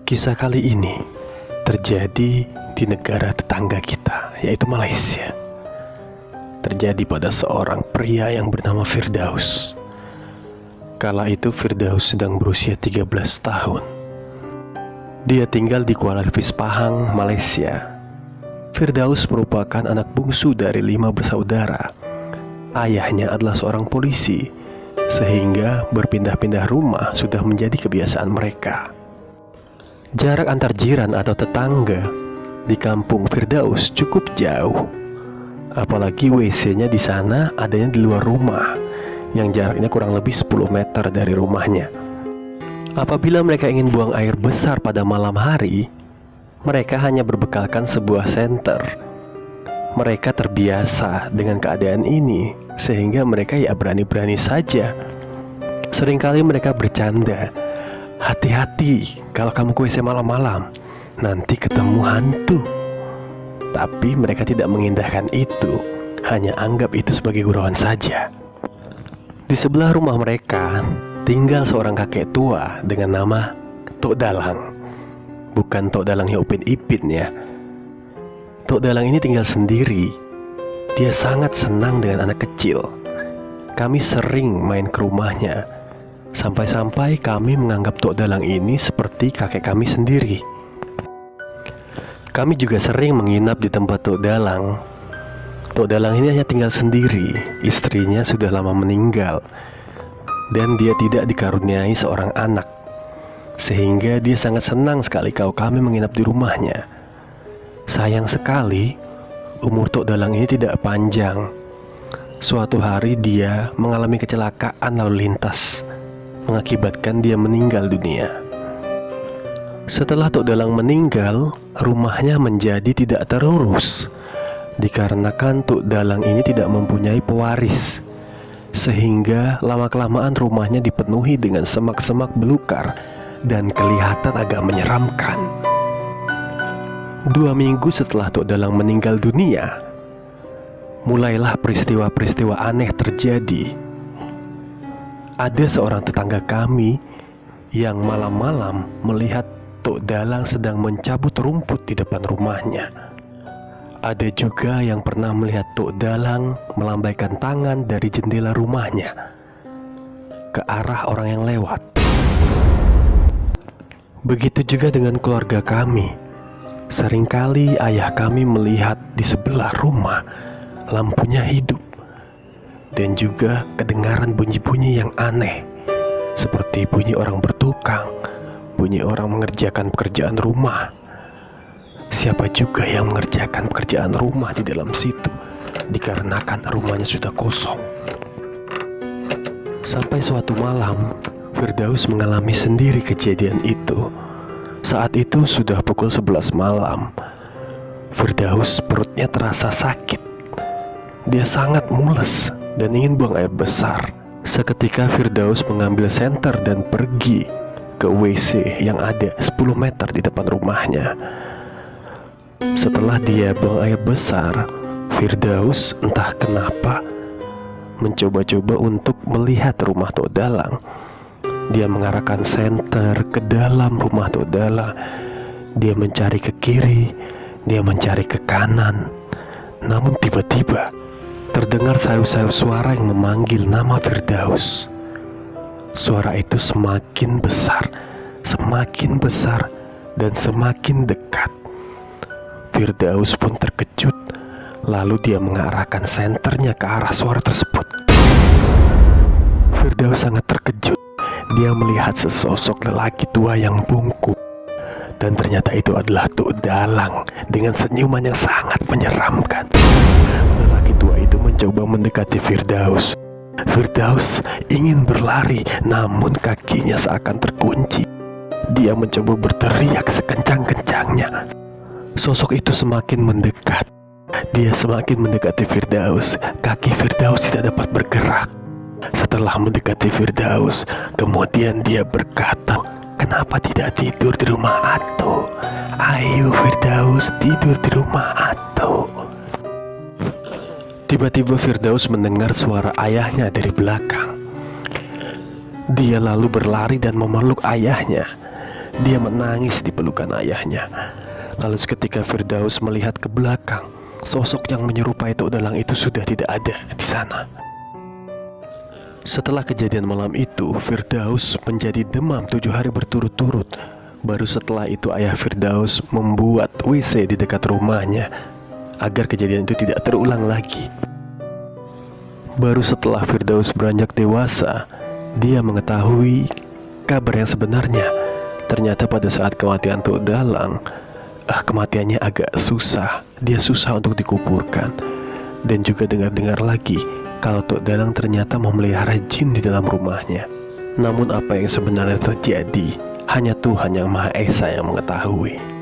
Kisah kali ini terjadi di negara tetangga kita, yaitu Malaysia. Terjadi pada seorang pria yang bernama Firdaus. Kala itu Firdaus sedang berusia 13 tahun. Dia tinggal di Kuala Lipis, Pahang, Malaysia. Firdaus merupakan anak bungsu dari 5 bersaudara. Ayahnya adalah seorang polisi, sehingga berpindah-pindah rumah sudah menjadi kebiasaan mereka. Jarak antar jiran atau tetangga di kampung Firdaus cukup jauh. Apalagi WC-nya di sana adanya di luar rumah, yang jaraknya kurang lebih 10 meter dari rumahnya. Apabila mereka ingin buang air besar pada malam hari, mereka hanya berbekalkan sebuah senter. Mereka terbiasa dengan keadaan ini, sehingga mereka berani-berani saja. Seringkali mereka bercanda, "Hati-hati kalau kamu ke WC malam-malam, nanti ketemu hantu." Tapi mereka tidak mengindahkan itu, hanya anggap itu sebagai gurauan saja. Di sebelah rumah mereka tinggal seorang kakek tua dengan nama Tok Dalang. Bukan Tok Dalang yang Upin Ipin ya. Tok Dalang ini tinggal sendiri. Dia sangat senang dengan anak kecil. Kami sering main ke rumahnya. Sampai-sampai kami menganggap Tok Dalang ini seperti kakek kami sendiri. Kami juga sering menginap di tempat Tok Dalang. Tok Dalang ini hanya tinggal sendiri. Istrinya sudah lama meninggal, dan dia tidak dikaruniai seorang anak, sehingga dia sangat senang sekali kalau kami menginap di rumahnya. Sayang sekali, umur Tok Dalang ini tidak panjang. Suatu hari dia mengalami kecelakaan lalu lintas, mengakibatkan dia meninggal dunia. Setelah Tok Dalang meninggal, rumahnya menjadi tidak terurus, dikarenakan Tok Dalang ini tidak mempunyai pewaris, sehingga lama-kelamaan rumahnya dipenuhi dengan semak-semak belukar dan kelihatan agak menyeramkan. 2 minggu setelah Tok Dalang meninggal dunia, mulailah peristiwa-peristiwa aneh terjadi. Ada seorang tetangga kami yang malam-malam melihat Tok Dalang sedang mencabut rumput di depan rumahnya. Ada juga yang pernah melihat Tok Dalang melambaikan tangan dari jendela rumahnya ke arah orang yang lewat. Begitu juga dengan keluarga kami. Seringkali ayah kami melihat di sebelah rumah lampunya hidup, dan juga kedengaran bunyi-bunyi yang aneh, seperti bunyi orang bertukang, bunyi orang mengerjakan pekerjaan rumah. Siapa juga yang mengerjakan pekerjaan rumah di dalam situ, dikarenakan rumahnya sudah kosong. Sampai suatu malam, Firdaus mengalami sendiri kejadian itu. Saat itu sudah pukul 11 malam. Firdaus perutnya terasa sakit. Dia sangat mules dan ingin buang air besar. Seketika Firdaus mengambil senter dan pergi ke WC yang ada 10 meter di depan rumahnya. Setelah dia buang air besar, Firdaus entah kenapa mencoba-coba untuk melihat rumah Tok Dalang. Dia mengarahkan senter ke dalam rumah Tok Dalang. Dia mencari ke kiri, dia mencari ke kanan. Namun tiba-tiba terdengar sayup-sayup suara yang memanggil nama Firdaus. Suara itu semakin besar, dan semakin dekat. Firdaus pun terkejut. Lalu dia mengarahkan senternya ke arah suara tersebut. Firdaus sangat terkejut. Dia melihat sesosok lelaki tua yang bungkuk, dan ternyata itu adalah Tok Dalang dengan senyuman yang sangat menyeramkan. Lelaki tua itu mencoba mendekati Firdaus. Firdaus ingin berlari, namun kakinya seakan terkunci. Dia mencoba berteriak sekencang-kencangnya. Sosok itu semakin mendekat. Dia semakin mendekati Firdaus. Kaki Firdaus tidak dapat bergerak. Setelah mendekati Firdaus, kemudian dia berkata, "Kenapa tidak tidur di rumah Ato? Ayo Firdaus, tidur di rumah Ato." Tiba-tiba Firdaus mendengar suara ayahnya dari belakang. Dia lalu berlari dan memeluk ayahnya. Dia menangis di pelukan ayahnya. Lalu seketika Firdaus melihat ke belakang, sosok yang menyerupai Tok Dalang itu sudah tidak ada di sana. Setelah kejadian malam itu, Firdaus menjadi demam 7 hari berturut-turut. Baru setelah itu ayah Firdaus membuat WC di dekat rumahnya agar kejadian itu tidak terulang lagi. Baru setelah Firdaus beranjak dewasa, dia mengetahui kabar yang sebenarnya. Ternyata pada saat kematian Tok Dalang, kematiannya agak susah. Dia susah untuk dikuburkan. Dan juga dengar-dengar lagi kalau Tok Dalang ternyata memelihara jin di dalam rumahnya. Namun apa yang sebenarnya terjadi, hanya Tuhan Yang Maha Esa yang mengetahui.